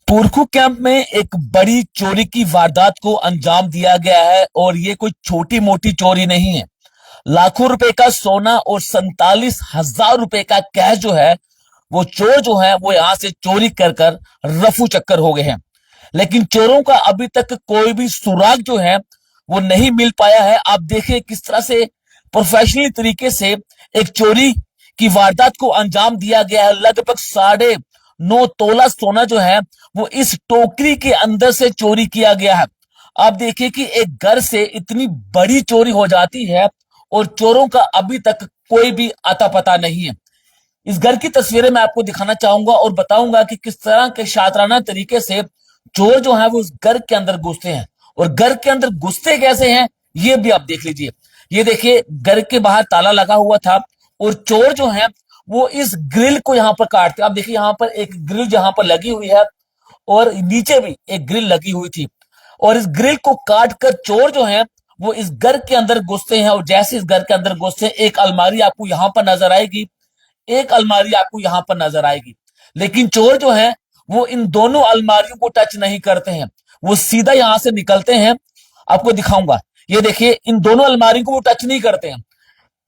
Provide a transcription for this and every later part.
पुरखू camp में एक बड़ी चोरी की वारदात को अंजाम दिया गया है और ये कोई छोटी मोटी चोरी नहीं है। लाखों रुपए का सोना और 47,000 रुपए का कैश जो है वो चोर जो है वो यहां से चोरी कर कर रफू चक्कर हो गए हैं। लेकिन चोरों का अभी तक कोई भी सुराग जो है वो नहीं मिल पाया है। आप देखिए किस तरह से प्रोफेशनली तरीके से एक चोरी की वारदात को अंजाम दिया गया है। लगभग 9.5 तोला सोना जो है वो इस टोकरी के अंदर से चोरी किया गया है। आप देखिए कि एक घर से इतनी बड़ी चोरी हो जाती है और चोरों का अभी तक कोई भी अता पता नहीं है। इस घर की तस्वीरें मैं आपको दिखाना चाहूंगा और बताऊंगा कि किस तरह के शातिराना तरीके से चोर जो है वो उस घर के अंदर घुसते हैं और घर के अंदर घुसते कैसे हैं ये भी आप देख लीजिए। ये देखिए घर के बाहर ताला लगा हुआ था और चोर जो है वो इस ग्रिल को यहाँ पर काटते। आप देखिए यहाँ पर एक ग्रिल जहां पर लगी हुई है और नीचे भी एक ग्रिल लगी हुई थी और इस ग्रिल को काट कर चोर जो है वो इस घर के अंदर घुसते हैं। और जैसे इस घर के अंदर घुसते हैं एक अलमारी आपको यहाँ पर नजर आएगी, एक अलमारी आपको यहां पर नजर आएगी। लेकिन चोर जो है वो इन दोनों अलमारियों को टच नहीं करते हैं, वो सीधा यहां से निकलते हैं। आपको दिखाऊंगा, ये देखिए इन दोनों अलमारियों को वो टच नहीं करते हैं,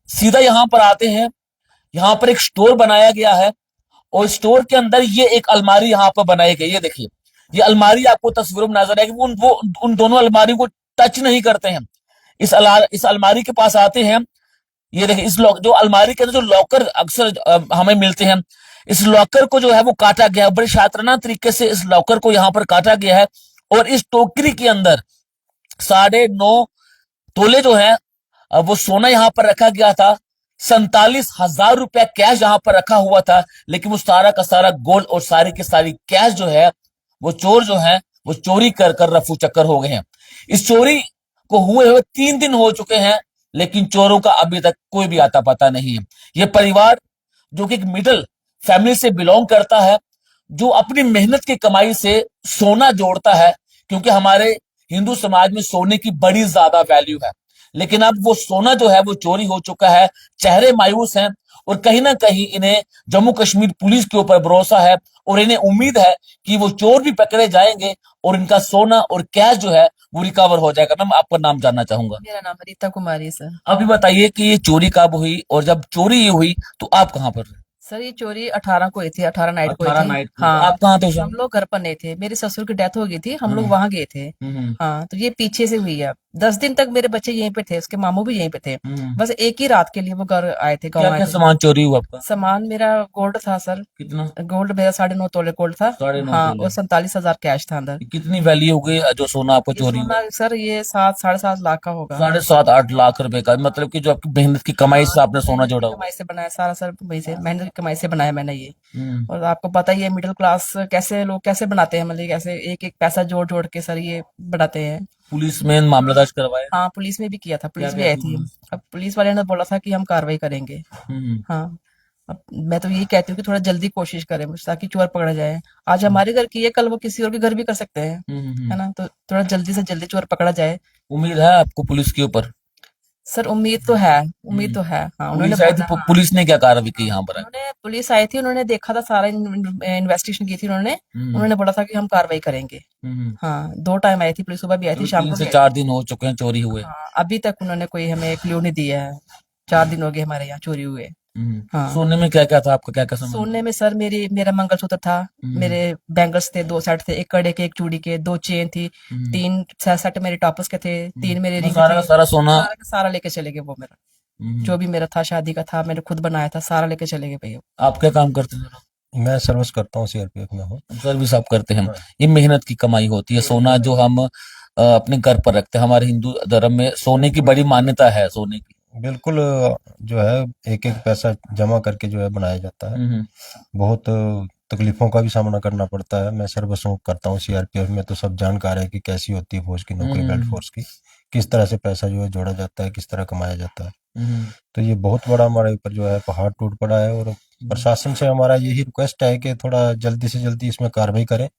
सीधा यहां पर आते हैं। यहां पर एक स्टोर बनाया गया है और स्टोर के अंदर ये एक अलमारी यहां पर बनाई गई। ये देखिए ये अलमारी आपको तस्वीरों में नजर आएगी। वो उन दोनों अलमारियों को टच नहीं करते हैं। इस अलमारी के पास आते हैं। ये देखिए इस लॉक जो अलमारी के अंदर जो लॉकर अक्सर हमें मिलते हैं, इस लॉकर को जो है वो काटा गया है। बड़े शातिराना तरीके से इस लॉकर को यहाँ पर काटा गया है और इस टोकरी के अंदर 9.5 तोले जो है वो सोना यहाँ पर रखा गया था। 47,000 रुपया कैश यहाँ पर रखा हुआ था। लेकिन वो सारा का सारा गोल्ड और सारी की सारी कैश जो है वो चोर जो है वो चोरी कर कर रफू चक्कर हो गए हैं। इस चोरी को हुए हुए 3 दिन हो चुके हैं लेकिन चोरों का अभी तक कोई भी आता पता नहीं है। ये परिवार जो कि एक मिडिल फैमिली से बिलोंग करता है, जो अपनी मेहनत की कमाई से सोना जोड़ता है, क्योंकि हमारे हिंदू समाज में सोने की बड़ी ज्यादा वैल्यू है। लेकिन अब वो सोना जो है वो चोरी हो चुका है। चेहरे मायूस हैं और कहीं ना कहीं इन्हें जम्मू कश्मीर पुलिस के ऊपर भरोसा है और इन्हें उम्मीद है कि वो चोर भी पकड़े जाएंगे और इनका सोना और कैश जो है वो रिकवर हो जाएगा। मैम आपका नाम जानना चाहूंगा। मेरा नाम रीता कुमारी है सर। अभी बताइए कि ये चोरी कब हुई और जब चोरी ये हुई तो आप कहाँ पर थे? सर ये चोरी 18 को हुई थी, 18 नाइट को हुई 18 थी। नाइट को हाँ, आप कहाँ थे उस हम समय? लोग घर पर नहीं थे, मेरे ससुर की डेथ हो गई थी, हम लोग हम्म वहां गए थे। हम्म हाँ, तो ये पीछे से हुई है। 10 दिन तक मेरे बच्चे यहीं पे थे, उसके मामू भी यहीं पे थे। हम्म। बस एक ही रात के लिए वो घर आए थे, क्या गाँव आए क्या थे। सामान चोरी हुआ आपका? सामान मेरा गोल्ड था सर। कितना? गोल्ड मेरा 9.5 तोले गोल्ड था। 9.5 हाँ, तोले? और 47,000 कैश था अंदर। कितनी वैल्यू हो गई जो सोना आपको ये चोरी हुआ? सोना सर ये 7 साढ़े 7 लाख का होगा। 7.5 8 लाख रुपए का, मतलब कि जो आपकी मेहनत की कमाई हाँ, से आपने सोना मेहनत की जोड़ा हुआ कमाई से बनाया सारा सर, वही से मेहनत की कमाई से बनाया मैंने ये। है। हम्म। और आपको पता ही है मिडिल क्लास कैसे लोग कैसे बनाते हैं, मतलब कैसे एक एक पैसा जोड़ जोड़ के सर ये बनाते हैं। पुलिस में मामला दर्ज करवाया? हाँ, पुलिस में भी किया था, क्या पुलिस भी आई कहती थी। पुलिस? अब पुलिस वाले ने बोला था कि हम कार्रवाई करेंगे। हम्म हाँ, अब मैं तो यही कहती हूँ कि थोड़ा जल्दी कोशिश करें ताकि चोर पकड़ा जाए। आज हमारे घर की है, कल वो किसी और के घर भी कर सकते हैं, है हम्म। ना? तो थोड़ा जल्दी से जल्दी चोर पकड़ा जाए। उम्मीद है आपको पुलिस के ऊपर? सर उम्मीद तो है, उम्मीद हम्म। तो है। हाँ, उन्होंने पुलिस आई थी, बोला। हाँ, पुलिस ने क्या कार्रवाई की यहाँ पर? उन्होंने पुलिस आई थी, उन्होंने देखा था सारा, इन्वेस्टिगेशन की थी उन्होंने। हम्म उन्होंने बोला था कि हम कार्रवाई करेंगे। हम्म। हाँ, 2 टाइम आई थी पुलिस, सुबह भी आई थी, अभी शाम तीन को से भी आई चार थी। दिन हो चुके हैं चोरी हुए। हाँ, अभी तक उन्होंने कोई हमें क्लू नहीं दिया है। 4 दिन हो गए हमारे यहाँ चोरी हुए। हाँ, सोने में क्या क्या था आपका, क्या क्या सामान सोने था? में सर मेरा मंगलसूत्र था, हम्म मेरे बैंगल्स थे, 2 सेट थे, एक कड़े के, एक चूड़ी के, 2 चेन थी, हम्म 3 सेट मेरे टॉप्स के थे, 3 मेरे तो रिंग सारा थे। का सारा सोना? सारा का सारा लेके चले गए वो मेरा, हम्म। जो भी मेरा था शादी का था, मैंने खुद बनाया था, सारा लेके चले गए भैया। आप क्या काम करते हैं? मैं सर्विस करता हूँ, सीआरपीएफ में हूँ। सर्विस आप करते हैं? हाँ। ये मेहनत की कमाई होती है। सोना जो हम अपने घर पर रखते हैं, हमारे हिंदू धर्म में सोने की बड़ी मान्यता है, सोने की। बिल्कुल जो है एक एक पैसा जमा करके जो है बनाया जाता है। हम्म बहुत तकलीफों का भी सामना करना पड़ता है। मैं सर्विस करता हूँ सीआरपीएफ में, तो सब जानकार है कि कैसी होती है फौज की नौकरी, बेल्ट फोर्स की, किस तरह से पैसा जो है जोड़ा जाता है, किस तरह कमाया जाता है। हम्म। तो ये बहुत बड़ा हमारे ऊपर जो है पहाड़ टूट पड़ा है और प्रशासन से हमारा यही रिक्वेस्ट है कि थोड़ा जल्दी से जल्दी इसमें कार्रवाई करें।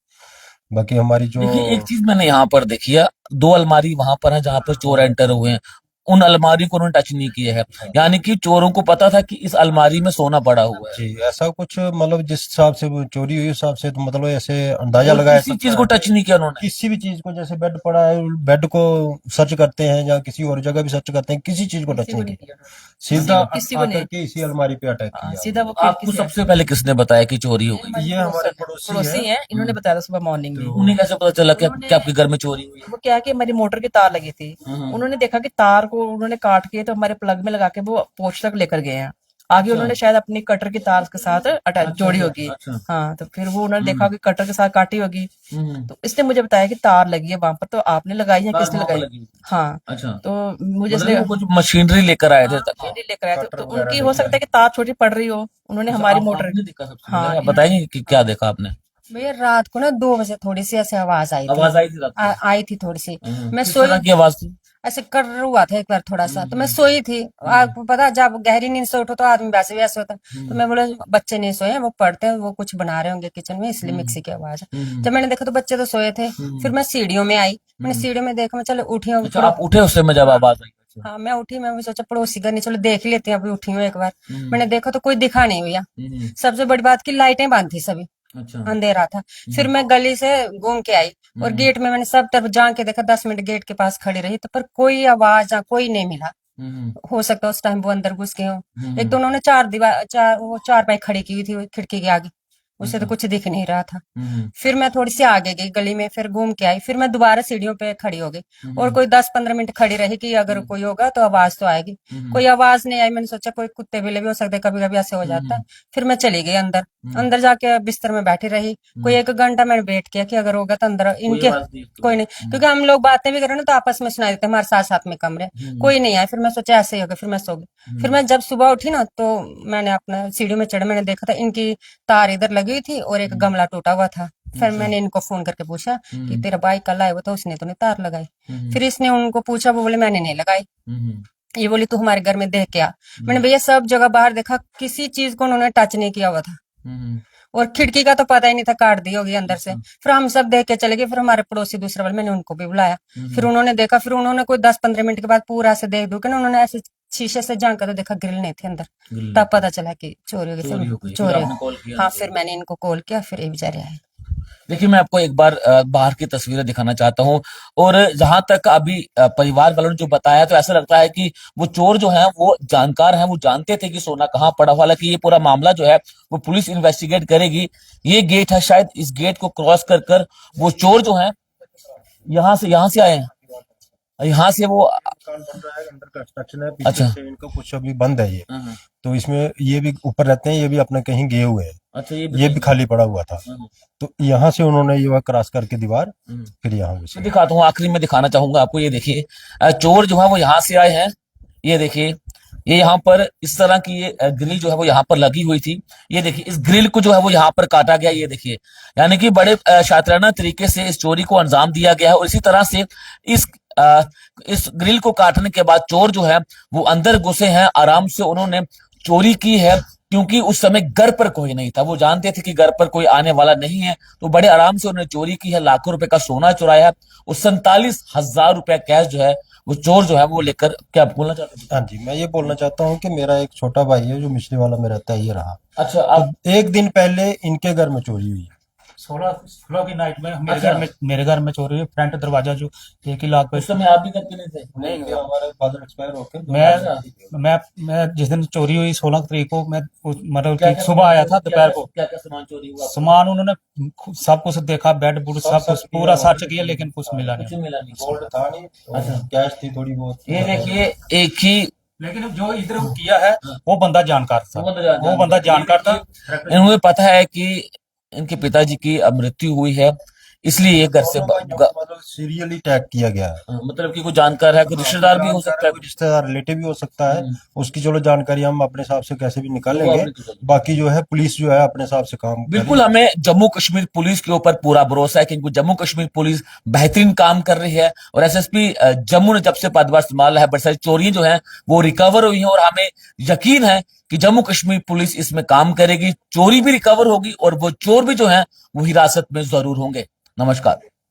बाकी हमारी जो देखिए एक चीज मैंने यहाँ पर देखी है, 2 अलमारी वहां पर है जहां पर चोर एंटर हुए हैं। उन अलमारी को उन्होंने टच नहीं किया है, यानी कि चोरों को पता था कि इस अलमारी में सोना पड़ा हुआ है। जी, ऐसा कुछ मतलब जिस हिसाब से वो चोरी हुई उस हिसाब से तो मतलब ऐसे अंदाजा और लगाया किसी सकता चीज को है। टच नहीं किया उन्होंने। किसी भी चीज को, जैसे बेड पड़ा है, बेड को सर्च करते हैं या किसी और जगह भी सर्च करते हैं, किसी चीज को टच किसी को नहीं नहीं किया, किया सीधा किसी को आकर नहीं। के इसी अलमारी पे अटैक हाँ, किया। सीधा वो आपको खिड़की से। सबसे पहले किसने बताया कि चोरी हो गई? ये हमारे पड़ोसी पड़ोसी है। हैं, इन्होंने बताया था सुबह मॉर्निंग में। उन्हें कैसे पता चला कि आपके घर में चोरी हुई है? वो क्या है कि हमारी मोटर की तार लगी थी, उन्होंने देखा कि तार को उन्होंने काट के तो हमारे प्लग में लगा के वो पोस्ट तक लेकर गए हैं। आगे उन्होंने शायद अपनी कटर की तार के साथ अटैच जोड़ी होगी। अच्छा। हाँ, तो फिर वो उन्होंने देखा कि कटर के साथ काटी होगी, हम्म। तो इसने मुझे बताया कि तार लगी है वहां पर, तो आपने लगाई है, तार किसने वहां पर लगाई? लगी हुई। हाँ, अच्छा, तो मुझे मतलब इसने वो कुछ मशीनरी लेकर आए थे तक। मशीनरी लेकर आए थे, कटर तो वगैरह उनकी हो लेके सकता है कि तार छोटी पड़ रही हो, उन्होंने अच्छा, हमारी मोटर। आपने देखा सबसे हाँ, पहले? आप बताएंगे कि क्या देखा आपने? भैया रात को ना 2 बजे थोड़ी सी ऐसे आवाज आई थी। आवाज आई थी रात को? आई थी थोड़ी सी। मैं किस सोई, तरह की आवाज थी? ऐसे कर हुआ था एक बार थोड़ा सा, तो मैं सोई थी। आपको पता जब गहरी नींद से उठो तो आदमी वैसे वैसे होता है। तो मैं बोला बच्चे नहीं सोए हैं, वो पढ़ते हैं, वो कुछ बना रहे होंगे किचन में, इसलिए मिक्सी की आवाज है। जब मैंने देखा तो बच्चे तो सोए थे। फिर मैं सीढ़ियों में आई, मैंने सीढ़ियों में देखा, मैं चलो उठी हूँ। अच्छा, आप उठे उस समय जब आवाज आई? अच्छा। हाँ, मैं उठी, मैं भी सोचा पड़ोसी घर नहीं, चलो देख ही लेते हैं, अभी उठी हूँ एक बार। मैंने देखा तो कोई दिखा नहीं भैया। सबसे बड़ी बात की लाइटें बंद थी सभी, अच्छा। अंधेरा था। फिर मैं गली से घूम के आई और गेट में मैंने सब तरफ जाके देखा, 10 मिनट गेट के पास खड़ी रही, तो पर कोई आवाज या कोई नहीं मिला। हो सकता है उस टाइम वो अंदर घुस गए हो। एक तो उन्होंने चार पाई खड़ी की हुई थी वो खिड़की के आगे, उससे तो कुछ दिख नहीं रहा था। फिर मैं थोड़ी सी आगे गई गली में, फिर घूम के आई, फिर मैं दोबारा सीढ़ियों पे खड़ी हो गई और कोई 10-15 मिनट खड़ी रही कि अगर कोई होगा तो आवाज तो आएगी। कोई आवाज नहीं आई, मैंने सोचा कोई कुत्ते बिल्ले भी हो सकते, कभी कभी ऐसे हो जाता है। फिर मैं चली गई अंदर, अंदर जाके बिस्तर में बैठी रही। कोई 1 घंटा मैंने वेट किया कि अगर होगा तो अंदर इनके कोई नहीं, क्योंकि हम लोग बातें भी करें ना तो आपस में सुनाई देते हैं, हमारे साथ साथ में कमरे। कोई नहीं आया, फिर मैं सोचा ऐसे ही होगा, फिर मैं सो गई। फिर मैं जब सुबह उठी ना तो मैंने अपना सीढ़ी में चढ़ा, मैंने देखा था इनकी तार इधर लगी हुई थी और एक गमला टूटा हुआ था। फिर मैंने इनको फोन करके पूछा कि तेरा भाई कल आया हुआ था, उसने तो नहीं तार लगाई। फिर इसने उनको पूछा, वो बोले मैंने नहीं लगाई। ये बोली तू हमारे घर में देख के आ। मैंने भैया सब जगह बाहर देखा, किसी चीज को उन्होंने टच नहीं किया हुआ था और खिड़की का तो पता ही नहीं था, काट दी होगी अंदर से। फिर हम सब देख के चले गए। फिर हमारे पड़ोसी दूसरे वाले, मैंने उनको भी बुलाया। फिर उन्होंने देखा, फिर उन्होंने कोई 10-15 मिनट के बाद पूरा से देख दो के ना, उन्होंने ऐसे शीशे से झांका तो देखा ग्रिल नहीं थी अंदर, तब पता चला कि चोरी हो गई। फिर चोरी हो गई। हाँ, फिर मैंने इनको कॉल किया, फिर ये बेचारे आए। देखिए, मैं आपको एक बार बाहर की तस्वीरें दिखाना चाहता हूँ। और जहां तक अभी परिवार वालों ने जो बताया, तो ऐसा लगता है कि वो चोर जो हैं वो जानकार हैं, वो जानते थे कि सोना कहाँ पड़ा हुआ। हालांकि ये पूरा मामला जो है वो पुलिस इन्वेस्टिगेट करेगी। ये गेट है, शायद इस गेट को क्रॉस कर कर वो चोर जो हैं यहाँ से आए हैं, यहाँ से वो। मकान बन रहा है, अंदर कंस्ट्रक्शन है, पीछे अच्छा। से इनका कुछ अभी बंद है ये, तो इसमें ये भी ऊपर रहते हैं, ये भी अपने कहीं गए हुए हैं। अच्छा, ये भी खाली पड़ा हुआ था, तो यहाँ से उन्होंने ये क्रॉस करके दीवार फिर यहाँ घुसे। मैं दिखाता हूँ, आखिरी में दिखाना चाहूंगा आपको। ये देखिए, चोर जो है वो यहाँ से आए हैं। ये देखिए, ये यहाँ पर इस तरह की ये ग्रिल जो है वो यहाँ पर लगी हुई थी। ये देखिए, इस ग्रिल को जो है वो यहाँ पर काटा गया। ये देखिए, यानी कि बड़े शातिराना तरीके से इस चोरी को अंजाम दिया गया है। और इसी तरह से इस ग्रिल को काटने के बाद चोर जो है वो अंदर घुसे हैं, आराम से उन्होंने चोरी की है। क्योंकि उस समय घर पर कोई नहीं था, वो जानते थे कि घर पर कोई आने वाला नहीं है, तो बड़े आराम से उन्होंने चोरी की है। लाखों रुपए का सोना चुराया है। और 47,000 रुपया कैश जो है वो चोर जो है वो लेकर। क्या बोलना चाहते हैं? हाँ जी, मैं ये बोलना चाहता हूँ कि मेरा एक छोटा भाई है जो मिश्री वाला में रहता है, ये रहा। अच्छा, तो आप 1 दिन पहले इनके घर में चोरी हुई है। 16 की नाइट में अच्छा। मेरे घर में चोरी हुई। फ्रंट दरवाजा जो 1 ही लाख उस समय आप भी घर पे नहीं थे? नहीं, हमारे फादर एक्सपायर होके मैं जिस दिन चोरी हुई 16 तारीख को, मैं मतलब क्या कि क्या सुबह आया था दोपहर को। क्या क्या सामान चोरी हुआ? सामान उन्होंने सब कुछ देखा, बेड बुड सब कुछ पूरा सर्च किया, लेकिन कुछ मिला कुछ नहीं। मिला नहीं। गोल्ड था नहीं, अच्छा। कैश थी थोड़ी बहुत। ये देखिए, एक ही लेकिन जो इधर वो किया है वो बंदा जानकार था, वो वो बंदा जानकार था। इन्हें पता है कि इनके पिताजी की मृत्यु हुई है, इसलिए ये घर से मतलब सीरियली टैग किया गया है। मतलब कि कोई जानकार है, कोई रिश्तेदार भी हो सकता है, कोई रिश्तेदार रिलेटिव भी हो सकता है। उसकी चलो जानकारी हम अपने हिसाब से कैसे भी निकाल वो लेंगे। अपने हिसाब से। बाकी जो है पुलिस जो है अपने हिसाब से काम बिल्कुल, हमें जम्मू कश्मीर पुलिस के ऊपर पूरा भरोसा है, क्योंकि जम्मू कश्मीर पुलिस बेहतरीन काम कर रही है। और एसएसपी जम्मू ने जब से पदभार संभाला है, बड़ी सारी चोरियां जो हैं वो रिकवर हुई हैं। और हमें यकीन है कि जम्मू कश्मीर पुलिस इसमें काम करेगी, चोरी भी रिकवर होगी और वो चोर भी जो है वो हिरासत में जरूर होंगे। नमस्कार।